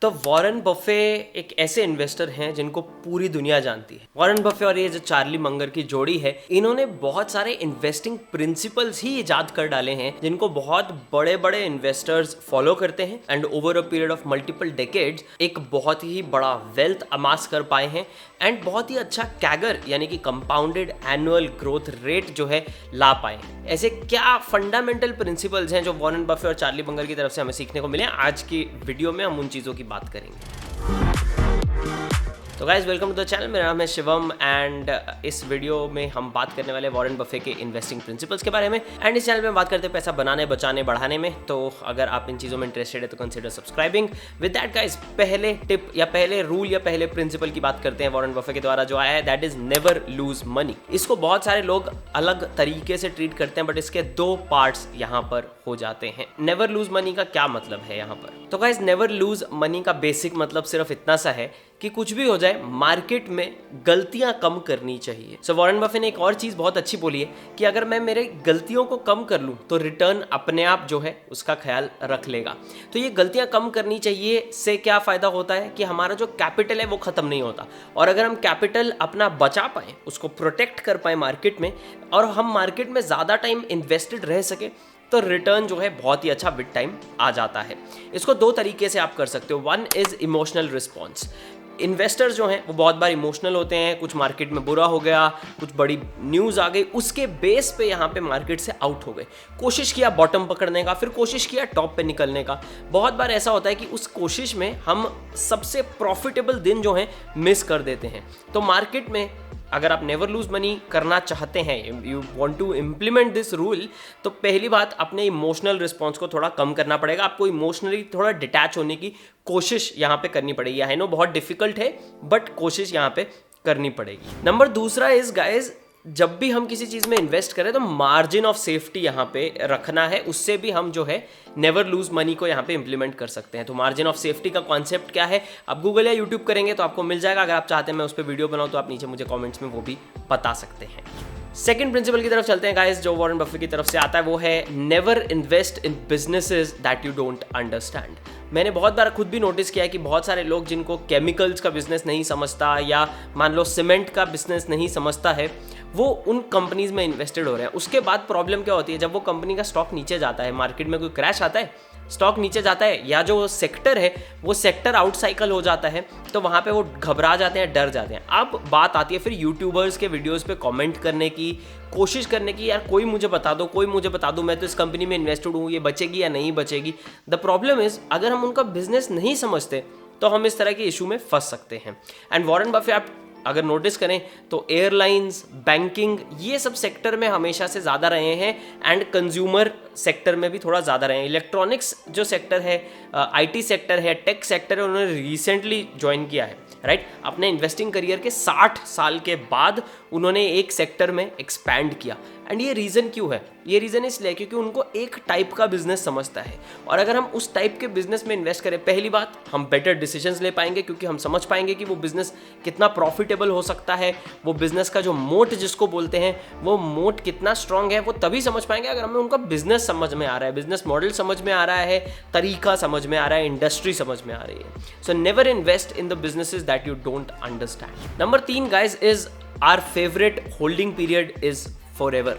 तो Warren Buffett एक ऐसे इन्वेस्टर हैं जिनको पूरी दुनिया जानती है। वॉरेन बफे और ये जो चार्ली मंगर की जोड़ी है, इन्होंने बहुत सारे इन्वेस्टिंग प्रिंसिपल्स ही इजाद कर डाले हैं जिनको बहुत बड़े बड़े इन्वेस्टर्स फॉलो करते हैं and over a period of multiple decades एक बहुत ही बड़ा वेल्थ अमास कर पाए हैं एंड बहुत ही अच्छा कैगर यानी कि कंपाउंडेड एनुअल ग्रोथ रेट जो है ला पाए हैं। ऐसे क्या फंडामेंटल प्रिंसिपल्स हैं जो वॉरेन बफे और चार्ली मंगर की तरफ से हमें सीखने को मिले, आज की वीडियो में हम उन चीज़ों की बात करेंगे। तो guys welcome to the channel, मेरा नाम है शिवम एंड इस वीडियो में हम बात करने वाले वॉरेन बफे के इन्वेस्टिंग प्रिंसिपल्स के बारे में एंड इस चैनल में बात करते हैं पैसा बनाने, बचाने, बढ़ाने में। तो अगर आप इन चीज़ों में इंटरेस्टेड है तो consider subscribing. With that guys पहले टिप या पहले रूल या पहले प्रिंसिपल की बात करते हैं वॉरेन बफे के द्वारा जो आया है, that is never lose money. इसको बहुत सारे लोग अलग तरीके से ट्रीट करते हैं बट इसके दो पार्ट्स यहाँ पर हो जाते हैं। नेवर लूज मनी का क्या मतलब है यहाँ पर? तो गाइज नेवर लूज मनी का बेसिक मतलब सिर्फ इतना सा है कि कुछ भी हो जाए मार्केट में गलतियां कम करनी चाहिए। सो वॉरेन बफे ने एक और चीज बहुत अच्छी बोली है कि अगर मैं मेरे गलतियों को कम कर लूं तो रिटर्न अपने आप जो है उसका ख्याल रख लेगा। तो ये गलतियां कम करनी चाहिए से क्या फायदा होता है कि हमारा जो कैपिटल है वो खत्म नहीं होता, और अगर हम कैपिटल अपना बचा पाए, उसको प्रोटेक्ट कर पाए मार्केट में, और हम मार्केट में ज्यादा टाइम इन्वेस्टेड रह सके तो रिटर्न जो है बहुत ही अच्छा विद टाइम आ जाता है। इसको दो तरीके से आप कर सकते हो। One is emotional response. Investors जो हैं वो बहुत बार इमोशनल होते हैं, कुछ मार्केट में बुरा हो गया, कुछ बड़ी न्यूज़ आ गई, उसके बेस पे यहाँ पे मार्केट से आउट हो गए। कोशिश किया बॉटम पकड़ने का, फिर कोशिश किया टॉप पे निकलने का। बहुत बार ऐसा होता है कि उस कोशिश में हम सबसे प्रॉफिटेबल दिन जो हैं मिस कर देते हैं। तो मार्केट में अगर आप नेवर लूज मनी करना चाहते हैं, you want to implement this rule, तो पहली बात अपने इमोशनल रिस्पॉन्स को थोड़ा कम करना पड़ेगा। आपको इमोशनली थोड़ा डिटैच होने की कोशिश यहाँ पे करनी पड़ेगी। आई नो बहुत डिफिकल्ट है बट कोशिश यहाँ पे करनी पड़ेगी। नंबर दूसरा इज गाइज, जब भी हम किसी चीज़ में इन्वेस्ट करें तो मार्जिन ऑफ सेफ्टी यहाँ पे रखना है। उससे भी हम जो है नेवर लूज मनी को यहाँ पे इंप्लीमेंट कर सकते हैं। तो मार्जिन ऑफ सेफ्टी का कॉन्सेप्ट क्या है, आप गूगल या यूट्यूब करेंगे तो आपको मिल जाएगा। अगर आप चाहते हैं मैं उस पर वीडियो बनाऊँ तो आप नीचे मुझे कॉमेंट्स में वो भी बता सकते हैं। सेकंड प्रिंसिपल की तरफ चलते हैं गाइस, जो वॉरेन बफे की तरफ से आता है वो है never invest in businesses that you don't understand. मैंने बहुत बार खुद भी नोटिस किया है कि बहुत सारे लोग जिनको केमिकल्स का बिजनेस नहीं समझता या मान लो सीमेंट का बिजनेस नहीं समझता है, वो उन कंपनीज में इन्वेस्टेड हो रहे हैं। उसके बाद प्रॉब्लम क्या होती है, जब वो कंपनी का स्टॉक नीचे जाता है, मार्केट में कोई क्रैश आता है, स्टॉक नीचे जाता है या जो सेक्टर है वो सेक्टर आउट साइकिल हो जाता है, तो वहाँ पे वो घबरा जाते हैं, डर जाते हैं। अब बात आती है फिर यूट्यूबर्स के वीडियोस पे कमेंट करने की, कोशिश करने की, यार कोई मुझे बता दो, कोई मुझे बता दो, मैं तो इस कंपनी में इन्वेस्टेड हूँ, ये बचेगी या नहीं बचेगी। द प्रॉब्लम इज अगर हम उनका बिजनेस नहीं समझते तो हम इस तरह के इशू में फंस सकते हैं। एंड वॉरेन बफे आप अगर नोटिस करें तो एयरलाइंस, बैंकिंग, ये सब सेक्टर में हमेशा से ज़्यादा रहे हैं एंड कंज्यूमर सेक्टर में भी थोड़ा ज़्यादा रहे हैं। इलेक्ट्रॉनिक्स जो सेक्टर है, आईटी सेक्टर है, टेक सेक्टर है, उन्होंने रिसेंटली ज्वाइन किया है, राइट। अपने इन्वेस्टिंग करियर के 60 साल के बाद उन्होंने एक सेक्टर में एक्सपैंड किया। एंड ये रीज़न क्यों है? ये रीज़न इसलिए क्योंकि उनको एक टाइप का बिजनेस समझता है, और अगर हम उस टाइप के बिजनेस में इन्वेस्ट करें, पहली बात हम बेटर डिसीजंस ले पाएंगे क्योंकि हम समझ पाएंगे कि वो बिजनेस कितना प्रॉफिटेबल हो सकता है। वो बिजनेस का जो मोट जिसको बोलते हैं वो मोट कितना स्ट्रांग है, वो तभी समझ पाएंगे अगर हमें उनका बिजनेस समझ में आ रहा है, बिजनेस मॉडल समझ में आ रहा है, तरीका समझ में आ रहा है, इंडस्ट्री समझ में आ रही है। So never invest in the businesses that you don't understand. Number 3 guys is our favourite holding period is forever.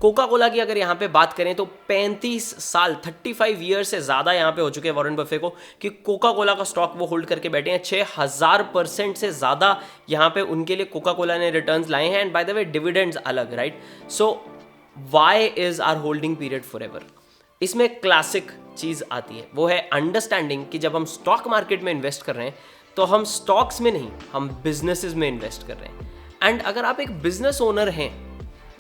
Coca Cola की अगर यहाँ पे बात करें तो 35 साल 35 ईयर से ज़्यादा यहाँ पे हो चुके हैं वॉरेन बफे को कि कोका कोला का स्टॉक वो होल्ड करके बैठे हैं। 6000% से ज़्यादा यहाँ पे उनके लिए कोका कोला ने रिटर्न्स लाए हैं। And by the way dividends अलग, right. So why is our holding period forever? इसमें क्लासिक चीज़ आती है, वो है अंडरस्टैंडिंग कि जब हम स्टॉक मार्केट में इन्वेस्ट कर रहे हैं तो हम स्टॉक्स में नहीं, हम बिजनेसेस में इन्वेस्ट कर रहे हैं। एंड अगर आप एक बिजनेस ओनर हैं,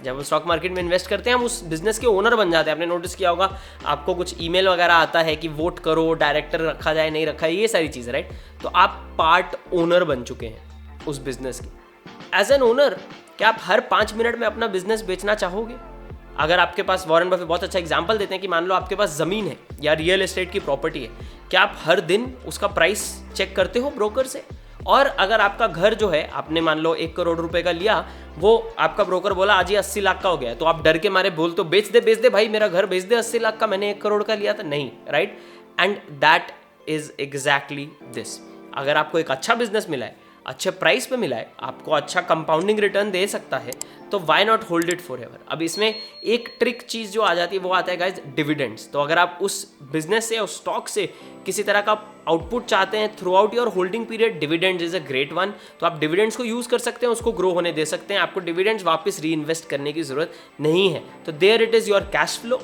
जब हम स्टॉक मार्केट में इन्वेस्ट करते हैं हम उस बिजनेस के ओनर बन जाते हैं। आपने नोटिस किया होगा, आपको कुछ ईमेल वगैरह आता है कि वोट करो, डायरेक्टर रखा जाए, नहीं रखा है, ये सारी चीज़, राइट। तो आप पार्ट ओनर बन चुके हैं उस बिजनेस के। एज एन ओनर क्या आप हर 5 मिनट में अपना बिजनेस बेचना चाहोगे? अगर आपके पास, वॉरेन बफे बहुत अच्छा एग्जाम्पल देते हैं कि मान लो आपके पास ज़मीन है या रियल एस्टेट की प्रॉपर्टी है, क्या आप हर दिन उसका प्राइस चेक करते हो ब्रोकर से? और अगर आपका घर जो है, आपने मान लो 1 करोड़ रुपए का लिया, वो आपका ब्रोकर बोला आज ये 80 लाख का हो गया, तो आप डर के मारे बोल तो बेच दे भाई, मेरा घर बेच दे, 80 लाख का मैंने 1 करोड़ का लिया था, नहीं, right. And that is exactly this. अगर आपको एक अच्छा बिजनेस मिला है, अच्छे प्राइस पे मिला है, आपको अच्छा कंपाउंडिंग रिटर्न दे सकता है, तो why not hold it forever. अब इसमें एक ट्रिक चीज़ जो आ जाती है वो आता है गाइज डिविडेंड्स। तो अगर आप उस बिजनेस से और स्टॉक से किसी तरह का आउटपुट चाहते हैं through out your holding period, dividends is a great one. तो आप डिविडेंड्स को यूज़ कर सकते हैं, उसको ग्रो होने दे सकते हैं, आपको डिविडेंड्स वापस री इन्वेस्ट करने की जरूरत नहीं है। तो there it is your cash flow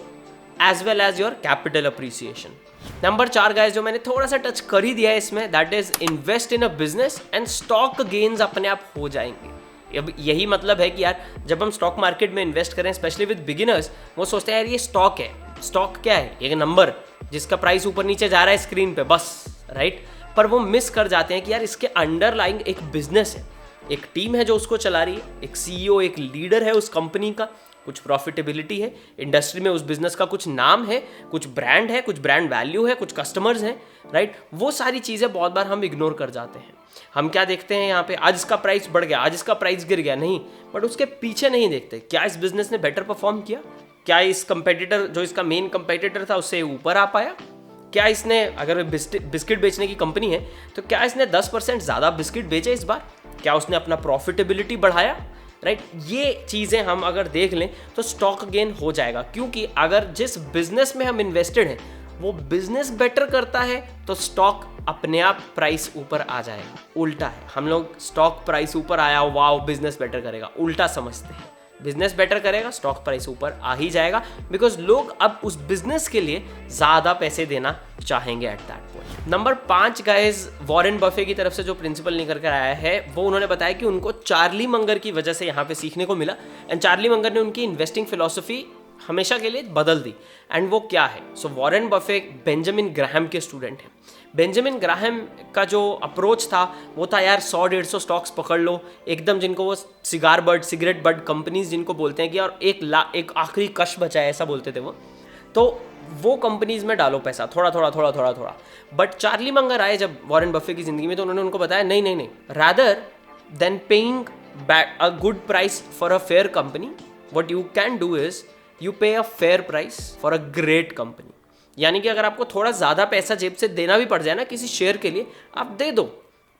as well as your capital appreciation. Number 4 guys जो मैंने थोड़ा सा टच कर ही दिया है इसमें, that is invest in a business and stock gains अपने आप हो जाएंगे। अब यही मतलब है कि यार जब हम स्टॉक मार्केट में इन्वेस्ट करें, स्पेशली विद बिगिनर्स, वो सोचते हैं यार ये स्टॉक है। स्टॉक क्या है? एक नंबर जिसका प्राइस ऊपर नीचे जा रहा है स्क्रीन पे, बस, राइट। पर वो मिस कर जाते हैं कि यार इसके अंडरलाइंग एक बिजनेस है, एक टीम है जो उसको चला रही है, एक सीईओ, एक लीडर है उस कंपनी का, कुछ प्रॉफिटेबिलिटी है, इंडस्ट्री में उस बिजनेस का कुछ नाम है, कुछ ब्रांड है, कुछ ब्रांड वैल्यू है, कुछ कस्टमर्स हैं, राइट। वो सारी चीज़ें बहुत बार हम इग्नोर कर जाते हैं। हम क्या देखते हैं यहाँ पे, आज इसका प्राइस बढ़ गया, आज इसका प्राइस गिर गया, नहीं, बट उसके पीछे नहीं देखते क्या इस बिजनेस ने बेटर परफॉर्म किया, क्या इस कंपेटिटर जो इसका मेन कंपेटिटर था उससे ऊपर आ पाया, क्या इसने, अगर बिस्किट बेचने की कंपनी है तो क्या इसने 10% ज़्यादा बिस्किट बेचे इस बार, क्या उसने अपना प्रॉफिटेबिलिटी बढ़ाया, राइट। ये चीज़ें हम अगर देख लें तो स्टॉक गेन हो जाएगा, क्योंकि अगर जिस बिजनेस में हम इन्वेस्टेड हैं वो बिजनेस बेटर करता है तो स्टॉक अपने आप प्राइस ऊपर आ जाएगा। उल्टा है, हम लोग स्टॉक प्राइस ऊपर आया, वाओ बिजनेस बेटर करेगा, उल्टा समझते हैं। बिजनेस बेटर करेगा, स्टॉक प्राइस ऊपर आ ही जाएगा, बिकॉज लोग अब उस बिजनेस के लिए ज़्यादा पैसे देना चाहेंगे at that point. Number 5 guys, Warren Buffett की तरफ से जो प्रिंसिपल निकल कर आया है वो उन्होंने बताया कि उनको चार्ली मंगर की वजह से यहाँ पे सीखने को मिला, एंड चार्ली मंगर ने उनकी इन्वेस्टिंग फिलॉसफी हमेशा के लिए बदल दी। एंड वो क्या है? सो वॉरेन बफे बेंजामिन ग्राहम के स्टूडेंट हैं। बेंजामिन ग्राहम का जो अप्रोच था वो था यार 100-150 स्टॉक्स पकड़ लो एकदम, जिनको वो सिगरेट बर्ड कंपनीज जिनको बोलते हैं कि और एक आखिरी कश बचा है, ऐसा बोलते थे वो वो कंपनीज में डालो पैसा, थोड़ा थोड़ा। बट चार्ली मंगर आए जब वॉरेन बफे की जिंदगी में, तो उन्होंने उनको बताया नहीं, rather than paying a good price for a fair company, what you can do is you pay a fair price for a great company. यानी कि अगर आपको थोड़ा ज़्यादा पैसा जेब से देना भी पड़ जाए ना किसी शेयर के लिए, आप दे दो,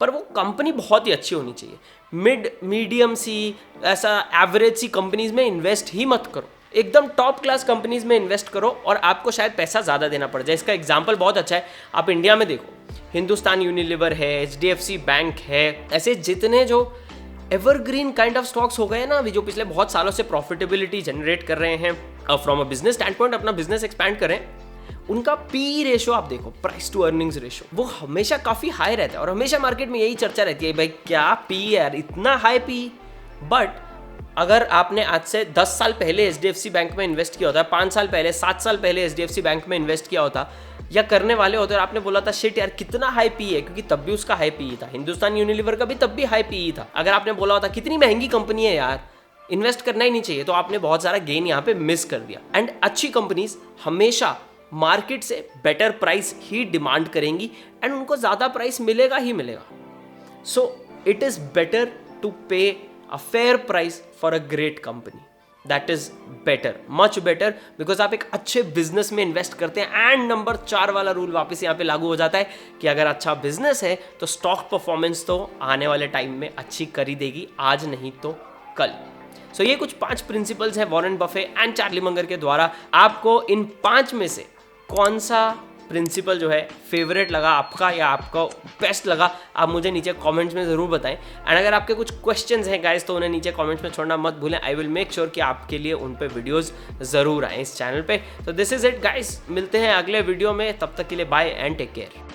पर वो कंपनी बहुत ही अच्छी होनी चाहिए। मीडियम सी, ऐसा एवरेज सी कंपनीज में इन्वेस्ट ही मत करो, एकदम टॉप क्लास कंपनीज में इन्वेस्ट करो और आपको शायद पैसा ज़्यादा देना पड़ जाए। इसका एग्जाम्पल बहुत अच्छा है, आप इंडिया में देखो, हिंदुस्तान यूनिलीवर है, HDFC बैंक है, ऐसे जितने जो एवरग्रीन काइंड ऑफ स्टॉक्स हो गए ना अभी, जो पिछले बहुत सालों से प्रॉफिटेबिलिटी जनरेट कर रहे हैं, from a business stand point अपना बिजनेस एक्सपैंड कर रहे हैं, उनका पी रेशो आप देखो, प्राइस टू अर्निंग्स रेशो, वो हमेशा काफ़ी हाई रहता है। और हमेशा मार्केट में यही चर्चा रहती है, भाई क्या पी है यार, इतना हाई पी। बट अगर आपने आज से 10 साल पहले HDFC बैंक में इन्वेस्ट किया होता, 5 साल पहले, 7 साल पहले HDFC बैंक में इन्वेस्ट किया होता या करने वाले होते, और आपने बोला था शिट यार कितना हाई पी है, क्योंकि तब भी उसका हाई पी था, हिंदुस्तान यूनिलीवर का भी तब भी हाई पी था, अगर आपने बोला होता कितनी महंगी कंपनी है यार, इन्वेस्ट करना ही नहीं चाहिए, तो आपने बहुत सारा गेन यहाँ पे मिस कर दिया। एंड अच्छी कंपनीज हमेशा मार्केट से बेटर प्राइस ही डिमांड करेंगी एंड उनको ज़्यादा प्राइस मिलेगा ही मिलेगा। So it is better to pay a fair price for a great company, that is better, much better, because आप एक अच्छे बिजनेस में इन्वेस्ट करते हैं। एंड नंबर 4 वाला रूल वापस यहाँ पे लागू हो जाता है कि अगर अच्छा बिजनेस है तो स्टॉक परफॉर्मेंस तो आने वाले टाइम में अच्छी कर ही देगी, आज नहीं तो कल। सो ये कुछ 5 प्रिंसिपल्स हैं Warren Buffett and Charlie Munger के द्वारा। आपको इन 5 में से कौन सा प्रिंसिपल जो है फेवरेट लगा आपका या आपका बेस्ट लगा, आप मुझे नीचे कमेंट्स में ज़रूर बताएं। एंड अगर आपके कुछ क्वेश्चंस हैं गाइस तो उन्हें नीचे कमेंट्स में छोड़ना मत भूलें, आई विल मेक श्योर कि आपके लिए उन पे वीडियोस ज़रूर आएँ इस चैनल पे। तो दिस इज़ इट गाइस, मिलते हैं अगले वीडियो में, तब तक के लिए बाय एंड टेक केयर।